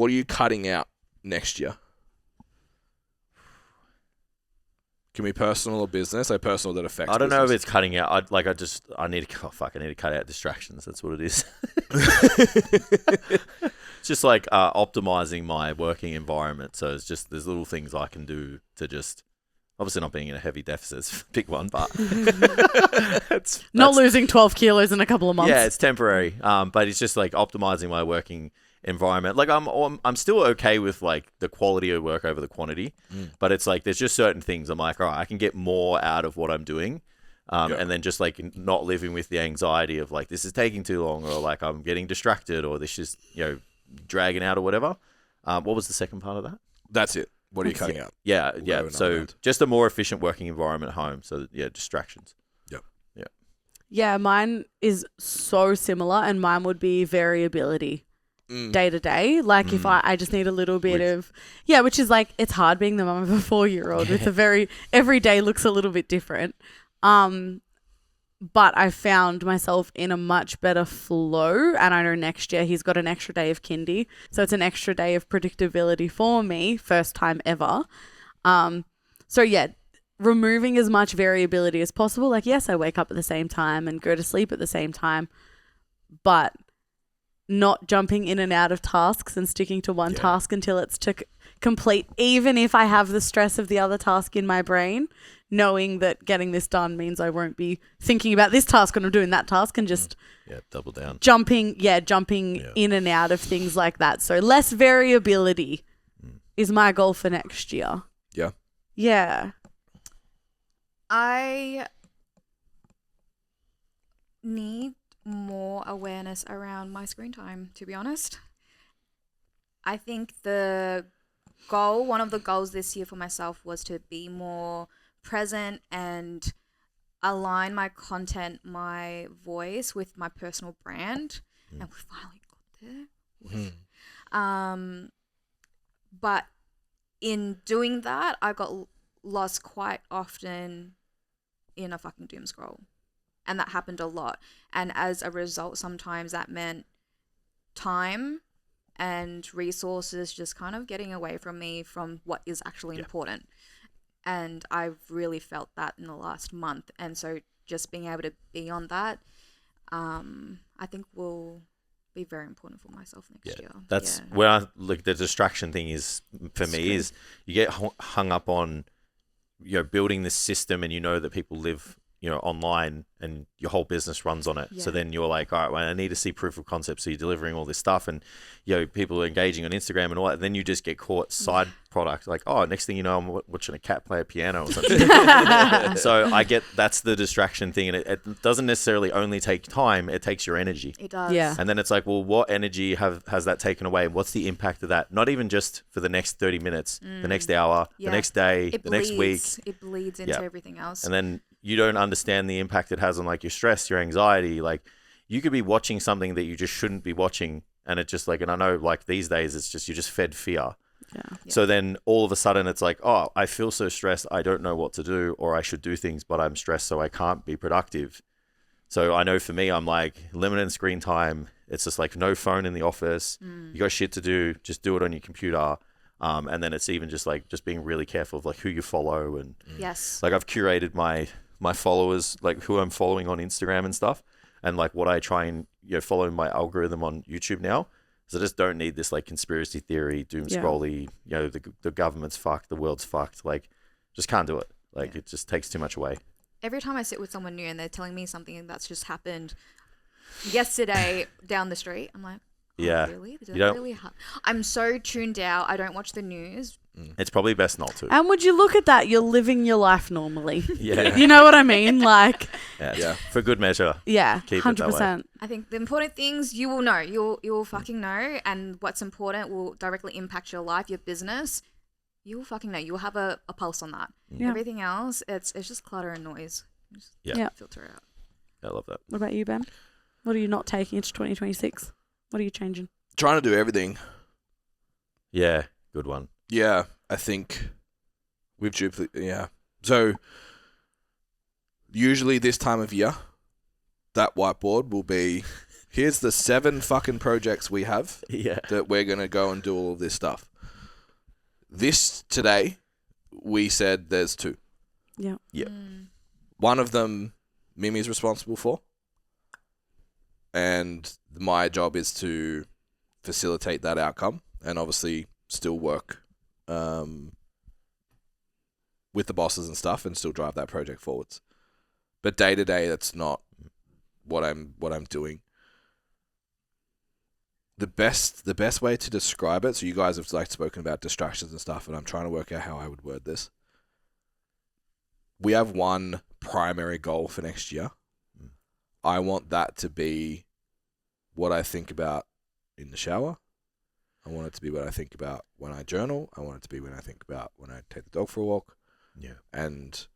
What are you cutting out next year? Can be personal or business. So personal that affects. I don't know if business. it's cutting out. I need to cut out distractions. That's what it is. It's just like optimizing my working environment. So it's just there's little things I can do to just obviously not being in a heavy deficit is a big one, but not losing 12 kilos in a couple of months. Yeah, it's temporary. But it's just like optimizing my working environment. Like I'm still okay with like the quality of work over the quantity, but it's like there's just certain things I'm like, all right, I can get more out of what I'm doing. And then just like not living with the anxiety of like this is taking too long, or like I'm getting distracted, or this is dragging out or whatever. What was the second part of that? That's it. What are you cutting out? Yeah. So just a more efficient working environment at home. So distractions. Yeah, mine is so similar, and mine would be variability day to day. Like if I just need a little bit of, which is like, it's hard being the mum of a 4-year-old with every day looks a little bit different. But I found myself in a much better flow, and I know next year he's got an extra day of kindy. So it's an extra day of predictability for me, first time ever. Removing as much variability as possible. Like, yes, I wake up at the same time and go to sleep at the same time, but not jumping in and out of tasks and sticking to one task until it's to complete, even if I have the stress of the other task in my brain, knowing that getting this done means I won't be thinking about this task when I'm doing that task, and just double down. Jumping in and out of things like that. So less variability is my goal for next year. Yeah. Yeah. I need more awareness around my screen time, to be honest. I think one of the goals this year for myself was to be more present and align my content, my voice with my personal brand. And we finally got there. But in doing that, I got lost quite often in a fucking doom scroll, and that happened a lot, and as a result sometimes that meant time and resources just kind of getting away from me from what is actually important, and I've really felt that in the last month. And so just being able to be on that, I think will be very important for myself next year. That's where I look. The distraction thing is for me is you get hung up on building this system, and that people live online and your whole business runs on it. So then you're like, all right, well, I need to see proof of concept. So you're delivering all this stuff, and people are engaging on Instagram and all that. And then you just get caught side product, like, oh, next thing you know, I'm watching a cat play a piano or something. So I get that's the distraction thing, and it doesn't necessarily only take time; it takes your energy. It does. Yeah. And then it's like, well, what energy has that taken away? What's the impact of that? Not even just for the next 30 minutes, the next hour, the next day, next week. It bleeds into everything else. And then you don't understand the impact it has on like your stress, your anxiety. Like you could be watching something that you just shouldn't be watching, and it just like, and I know like these days it's just you're just fed fear. Yeah. So then all of a sudden it's like, oh, I feel so stressed, I don't know what to do, or I should do things, but I'm stressed, so I can't be productive. So I know for me, I'm like limited screen time. It's just like no phone in the office. You got shit to do, just do it on your computer. And then it's even just like just being really careful of like who you follow, and like I've curated my followers, like who I'm following on Instagram and stuff, and like what I try and follow my algorithm on YouTube now. So I just don't need this like conspiracy theory, doom scrolly, the government's fucked, the world's fucked. Like just can't do it. Like it just takes too much away. Every time I sit with someone new and they're telling me something that's just happened yesterday down the street, I'm like, really? Really hard? I'm so tuned out. I don't watch the news. It's probably best not to. And would you look at that? You're living your life normally. Yeah. You know what I mean? Like, for good measure. Yeah, Keep it that 100%. way. I think the important things you will know. You will fucking know, and what's important will directly impact your life, your business. You will fucking know. You will have a pulse on that. Yeah. Everything else, it's just clutter and noise. Just filter it out. I love that. What about you, Ben? What are you not taking into 2026? What are you changing? Trying to do everything. Yeah, good one. Yeah, I think we've duplicated. Yeah. So usually this time of year, that whiteboard will be Here's the 7 fucking projects we have Yeah. that we're going to go and do all of this stuff. This today, we said there's 2. Yeah. Yep. One of them, Mimi's responsible for. And my job is to facilitate that outcome and obviously still work with the bosses and stuff and still drive that project forwards. But day to day, that's not what I'm doing. The best way to describe it, so you guys have spoken about distractions and stuff, and I'm trying to work out how I would word this. We have one primary goal for next year. I want that to be what I think about in the shower. I want it to be what I think about when I journal. I want it to be when I think about when I take the dog for a walk. Yeah. And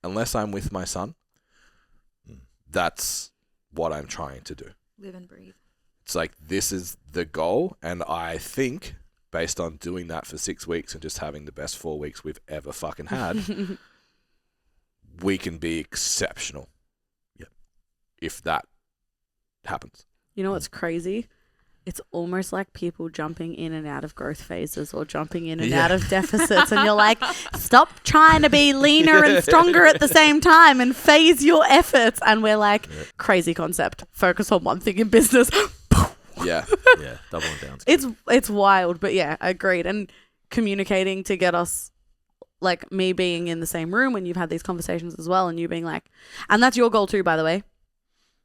unless I'm with my son, that's what I'm trying to do. Live and breathe. It's like, this is the goal. And I think based on doing that for 6 weeks and just having the best 4 weeks we've ever fucking had, we can be exceptional. Yep. If that happens. You know what's crazy? It's almost like people jumping in and out of growth phases or jumping in and out of deficits. And you're like, stop trying to be leaner and stronger at the same time and phase your efforts. And we're like, crazy concept. Focus on one thing in business. Yeah. Yeah. Doubling down. It's wild, but yeah, agreed. And communicating to get us, like me being in the same room when you've had these conversations as well, and you being like, and that's your goal too, by the way.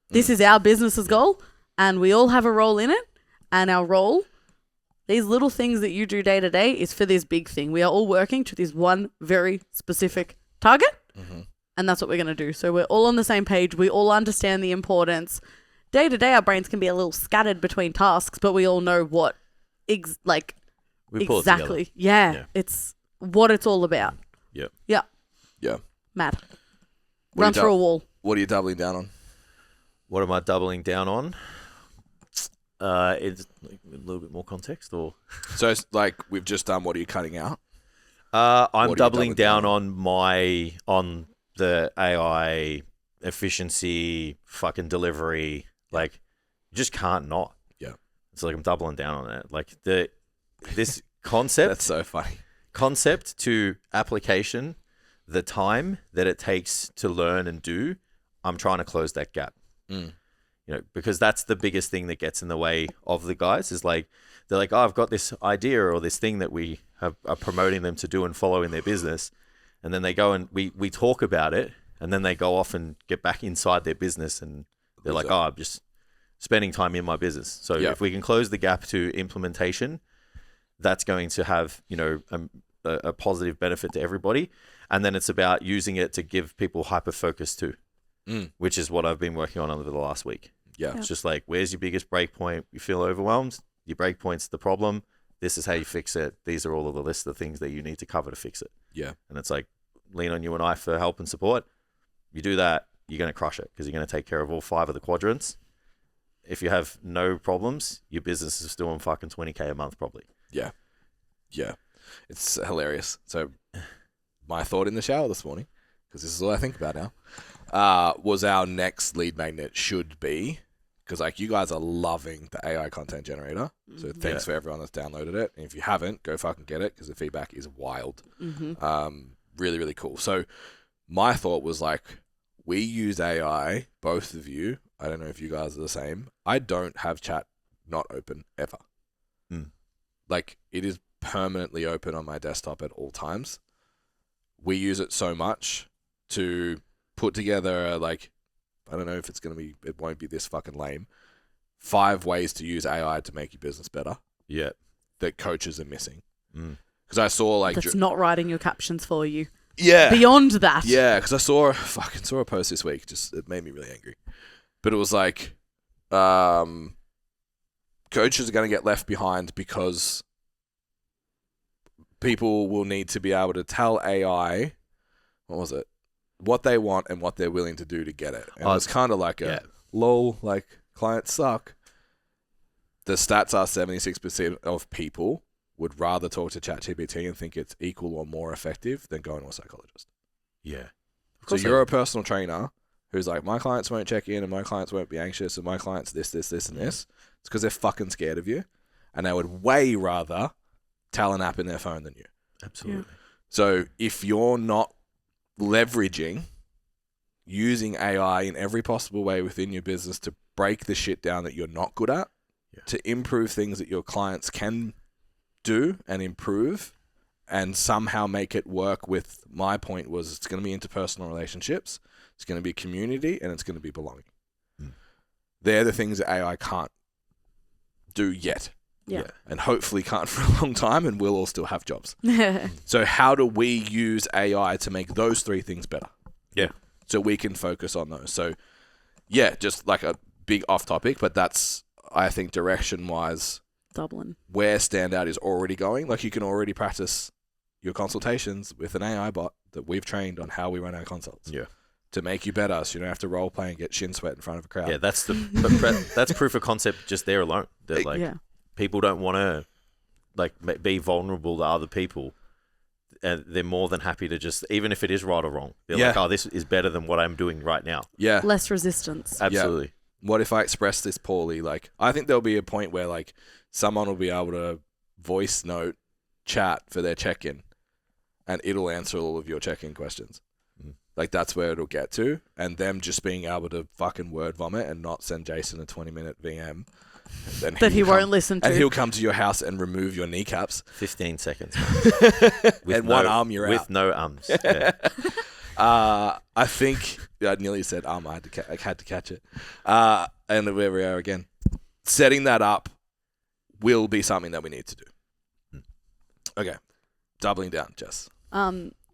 This is our business's goal, and we all have a role in it. And our role, these little things that you do day to day, is for this big thing. We are all working to this one very specific target, and that's what we're going to do. So we're all on the same page. We all understand the importance. Day to day, our brains can be a little scattered between tasks, but we all know what We pull it exactly. Yeah, it's what it's all about. Yep. Yeah. Yeah. Mad. What Run do you through a wall. What are you doubling down on? What am I doubling down on? It's a little bit more context, or So it's like we've just done, what are you cutting out? I'm What are you doubling doubling down on the AI efficiency, fucking delivery. Like, you just can't not. Yeah. It's like I'm doubling down on it. Like this concept. That's so funny. Concept to application, the time that it takes to learn and do, I'm trying to close that gap. You know, because that's the biggest thing that gets in the way of the guys, is like, they're like, oh, I've got this idea or this thing that we are promoting them to do and follow in their business. And then they go and we talk about it, and then they go off and get back inside their business, and they're like, oh, I'm just spending time in my business. So if we can close the gap to implementation, that's going to have, you know, a positive benefit to everybody. And then it's about using it to give people hyper focus too. Which is what I've been working on over the last week. Yeah. It's just like, where's your biggest break point? You feel overwhelmed. Your break point's the problem. This is how you fix it. These are all of the list of things that you need to cover to fix it. Yeah. And it's like, lean on you and I for help and support. You do that, you're going to crush it, because you're going to take care of all 5 of the quadrants. If you have no problems, your business is still on fucking 20K a month probably. Yeah. Yeah. It's hilarious. So my thought in the shower this morning, because this is all I think about now, was our next lead magnet should be, because like you guys are loving the AI content generator. So thanks for everyone that's downloaded it. And if you haven't, go fucking get it, because the feedback is wild. Really, really cool. So my thought was like, we use AI, both of you. I don't know if you guys are the same. I don't have chat not open ever. Like, it is permanently open on my desktop at all times. We use it so much to put together, like, I don't know if it's going to be, it won't be this fucking lame, 5 ways to use AI to make your business better. Yeah. That coaches are missing. Because I saw like... That's not writing your captions for you. Yeah. Beyond that. Yeah, because I saw a post this week. Just, it made me really angry. But it was like, coaches are going to get left behind because people will need to be able to tell AI, what was it? What they want and what they're willing to do to get it. And it's kind of like lol, like, clients suck. The stats are 76% of people would rather talk to ChatGPT and think it's equal or more effective than going to a psychologist. Yeah. So you're a personal trainer who's like, my clients won't check in and my clients won't be anxious and my clients this, and this. It's because they're fucking scared of you. And they would way rather tell an app in their phone than you. Absolutely. So if you're not leveraging using AI in every possible way within your business to break the shit down that you're not good at, to improve things that your clients can do and improve and somehow make it work with, my point was it's going to be interpersonal relationships, it's going to be community, and it's going to be belonging. They're the things that AI can't do yet. Yeah. And hopefully can't for a long time, and we'll all still have jobs. So how do we use AI to make those three things better? Yeah. So we can focus on those. So yeah, just like a big off topic, but that's, I think, direction wise Dublin. where Standout is already going. Like you can already practice your consultations with an AI bot that we've trained on how we run our consults. Yeah. To make you better, so you don't have to role play and get shin sweat in front of a crowd. Yeah, that's that's proof of concept just there alone. That like people don't want to like be vulnerable to other people, and they're more than happy to just, even if it is right or wrong, they're like, oh, this is better than what I'm doing right now. Yeah. Less resistance. Absolutely. What if I express this poorly? Like, I think there'll be a point where like someone will be able to voice note chat for their check-in, and it'll answer all of your check-in questions. Like, that's where it'll get to. And them just being able to fucking word vomit and not send Jason a 20-minute VM. Then That he won't listen to. And he'll come to your house and remove your kneecaps. 15 seconds. And one arm, you're with out. no arms. Yeah. I think... I nearly said arm. I had to catch it. And where we are again. Setting that up will be something that we need to do. Okay. Doubling down, Jess.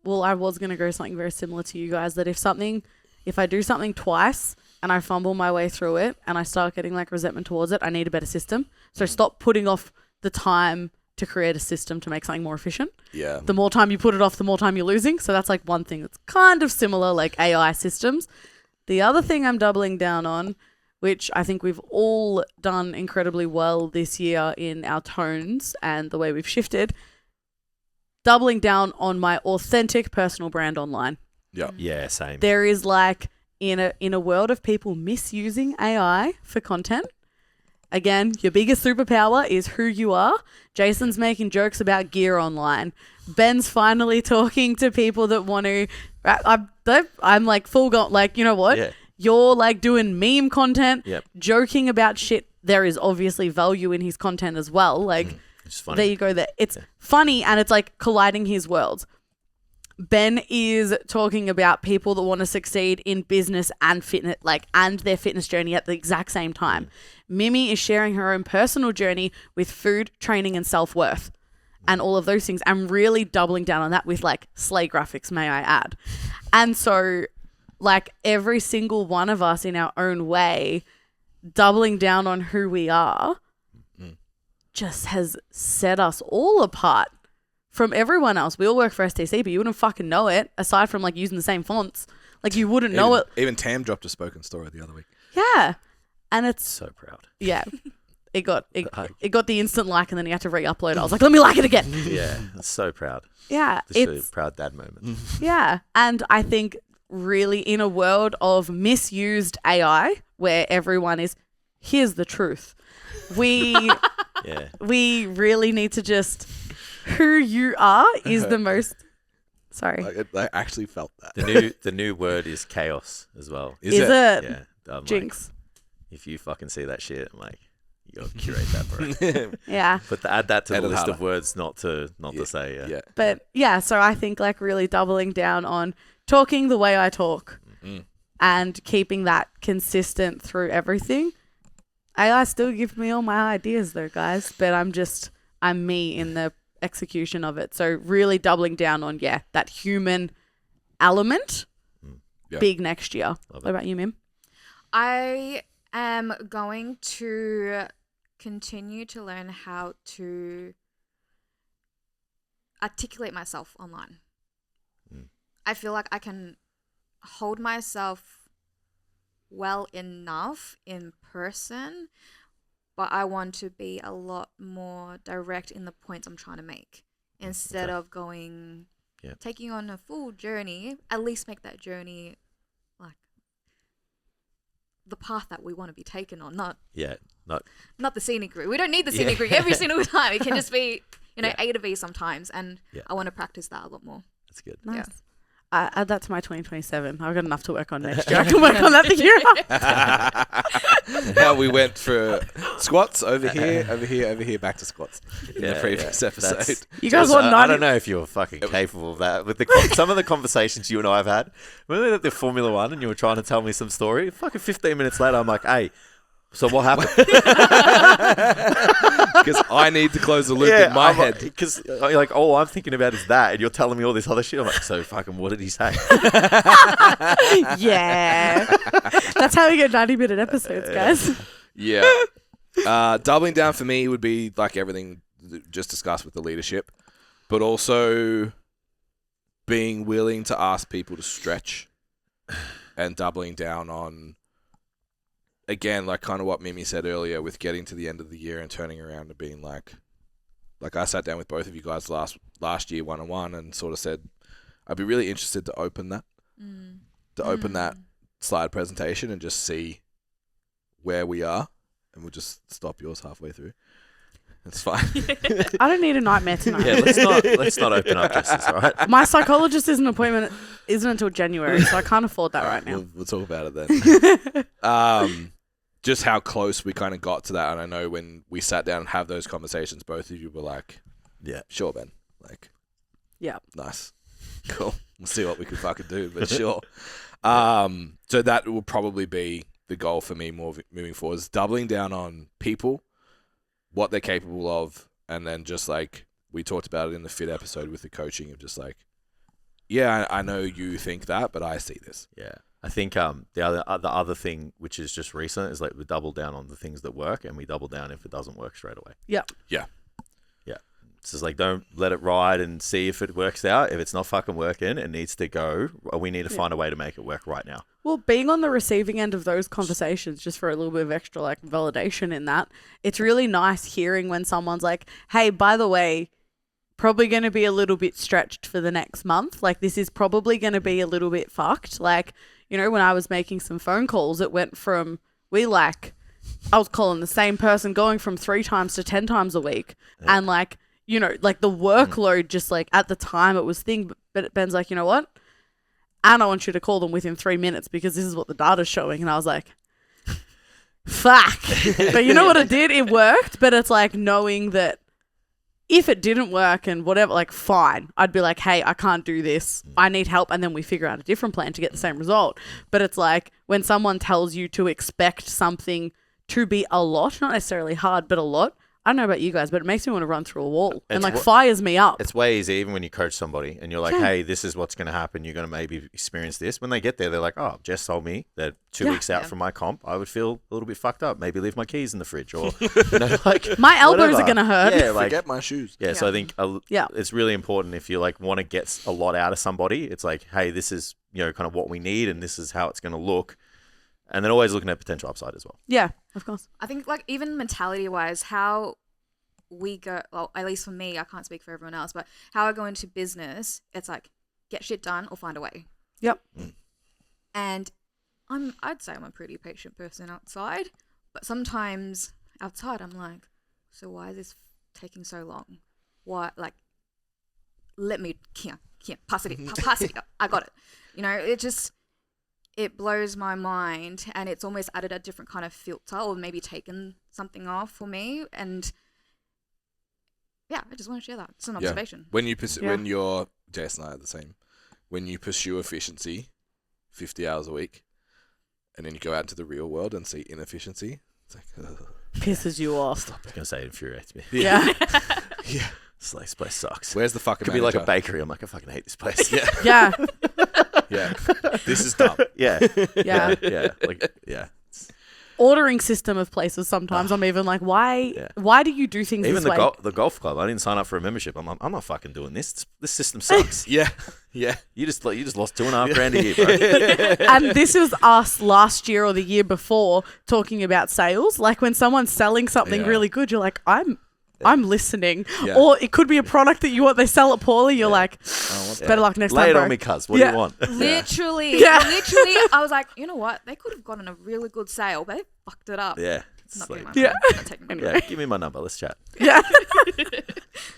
Well, I was going to go something very similar to you guys, that if I do something twice and I fumble my way through it and I start getting like resentment towards it, I need a better system. So stop putting off the time to create a system to make something more efficient. Yeah. The more time you put it off, the more time you're losing. So that's like one thing that's kind of similar, like AI systems. The other thing I'm doubling down on, which I think we've all done incredibly well this year in our tones and the way we've shifted, doubling down on my authentic personal brand online. Yeah. Yeah, same. There is like, in a world of people misusing AI for content, again, your biggest superpower is who you are. Jason's making jokes about gear online. Ben's finally talking to people that want to... I'm like full got like, you know what? Yeah. You're like doing meme content, Yep. joking about shit. There is obviously value in his content as well. Like... It's funny. There you go. There, it's funny, and it's like colliding his worlds. Ben is talking about people that want to succeed in business and fitness, like, and their fitness journey at the exact same time. Mimi is sharing her own personal journey with food, training, and self-worth, and all of those things. I'm really doubling down on that with like slay graphics, may I add. And so, like, every single one of us in our own way, doubling down on who we are, just has set us all apart from everyone else. We all work for STC, but you wouldn't fucking know it, aside from like using the same fonts. Like, you wouldn't know it. Even Tam dropped a spoken story the other week. Yeah. And it's... So proud. Yeah. It got the instant like, and then you had to re-upload it. I was like, let me like it again. Yeah, so proud. Yeah. Just It's... a proud dad moment. Yeah. And I think really in a world of misused AI, where everyone is, here's the truth. Yeah. We really need to just, who you are is the most, sorry. I actually felt that. The new word is chaos as well. Is it? Yeah. I'm Jinx. Like, if you fucking see that shit, I'm like, you gotta curate that, bro. Yeah. But add that to the Edit list harder. of words not to say. Yeah. Yeah. But yeah, so I think like really doubling down on talking the way I talk and keeping that consistent through everything. AI still gives me all my ideas though, guys, but I'm me in the execution of it. So really doubling down on, that human element. Yeah. Big next year. Love What about you, Mim? I am going to continue to learn how to articulate myself online. I feel like I can hold myself well enough in person, but I want to be a lot more direct in the points I'm trying to make instead of taking on a full journey. At least make that journey like the path that we want to be taken on, not the scenic route. We don't need the scenic route every single time. It can just be, A to B sometimes. And I want to practice that a lot more. That's good. Nice. Yeah. Add that to my 2027. I've got enough to work on next year. I can work on that the year after. How we went for squats over here, back to squats in the previous episode. That's- You guys Just, want I 90 don't know if you're fucking capable of that. With some of the conversations you and I have had, remember at the Formula One and you were trying to tell me some story? Fucking 15 minutes later, I'm like, hey, so what happened? Because I need to close the loop in my head. Because like, all I'm thinking about is that, and you're telling me all this other shit. I'm like, so fucking, what did he say? Yeah. That's how we get 90-minute episodes, guys. Yeah. Doubling down for me would be like everything just discussed with the leadership, but also being willing to ask people to stretch and doubling down on, again, like kind of what Mimi said earlier with getting to the end of the year and turning around and being like I sat down with both of you guys last year one-on-one and sort of said, I'd be really interested to open that, open that slide presentation and just see where we are, and we'll just stop yours halfway through. It's fine. I don't need a nightmare tonight. Yeah, let's not open up justice, all right? My psychologist isn't until January, so I can't afford that right now. We'll talk about it then. Just how close we kind of got to that, and I know when we sat down and have those conversations, both of you were like, Yeah. sure, Ben. Like, Yeah. nice. Cool. We'll see what we can fucking do, but sure. So that will probably be the goal for me moving forward, is doubling down on people, what they're capable of, and then just like we talked about it in the fit episode with the coaching of just like, yeah, I know you think that, but I see this. Yeah. I think the other thing, which is just recent, is like we double down on the things that work, and we double down if it doesn't work straight away. Yeah. Yeah. It's just like, don't let it ride and see if it works out. If it's not fucking working, it needs to go. We need to find a way to make it work right now. Well, being on the receiving end of those conversations, just for a little bit of extra like validation in that, it's really nice hearing when someone's like, hey, by the way, probably going to be a little bit stretched for the next month. Like, this is probably going to be a little bit fucked. Like, when I was making some phone calls, it went from, I was calling the same person, going from 3 times to 10 times a week. Yeah. And like, like the workload just like at the time it was thing, but Ben's like, you know what? And I want you to call them within 3 minutes because this is what the data's showing. And I was like, fuck. But you know what it did? It worked. But it's like knowing that if it didn't work and whatever, like fine, I'd be like, hey, I can't do this. I need help. And then we figure out a different plan to get the same result. But it's like when someone tells you to expect something to be a lot, not necessarily hard, but a lot. I don't know about you guys, but it makes me want to run through a wall and like fires me up. It's way easier even when you coach somebody and you're like, hey, this is what's going to happen. You're going to maybe experience this. When they get there, they're like, oh, Jess told me that 2 weeks out from my comp, I would feel a little bit fucked up. Maybe leave my keys in the fridge or, like my elbows whatever. Are going to hurt. Yeah, like, forget my shoes. Yeah, so I think it's really important if you like want to get a lot out of somebody. It's like, hey, this is, kind of what we need and this is how it's going to look. And then always looking at potential upside as well. Yeah, of course. I think like even mentality-wise, how we go, well, at least for me, I can't speak for everyone else, but how I go into business, it's like get shit done or find a way. Yep. And I'd say I'm a pretty patient person outside, but sometimes outside I'm like, so why is this taking so long? Why, like, let me, pass it, I got it. It blows my mind, and it's almost added a different kind of filter or maybe taken something off for me. And yeah, I just want to share that. It's an observation. When you're, Jason and I are the same. When you pursue efficiency 50 hours a week and then you go out into the real world and see inefficiency, it's like, pisses you off. Stop. I was going to say it infuriates me. Yeah. Yeah. It's like, this place sucks. Where's the fucking Could be like a bakery. I'm like, I fucking hate this place. Yeah. Yeah. Yeah. This is dumb. Yeah. Yeah. Yeah. Like, yeah. Ordering system of places sometimes I'm even like, why do you do things even this way? The golf club, I didn't sign up for a membership. I'm not fucking doing this. This system sucks. Yeah. You just lost $2.5 a year, bro. And this was us last year or the year before talking about sales. Like when someone's selling something really good, you're like, I'm I'm listening. Yeah. Or it could be a product that you want. They sell it poorly. You're like, better luck next Lay time, it bro. on me, cuz. What do Yeah. you want? Literally, Yeah. literally, I was like, you know what? They could have gotten a really good sale, but they fucked it up. Yeah. Not It's like, giving my Yeah. money. Not taking my money. yeah, give me my number. Let's chat. Yeah.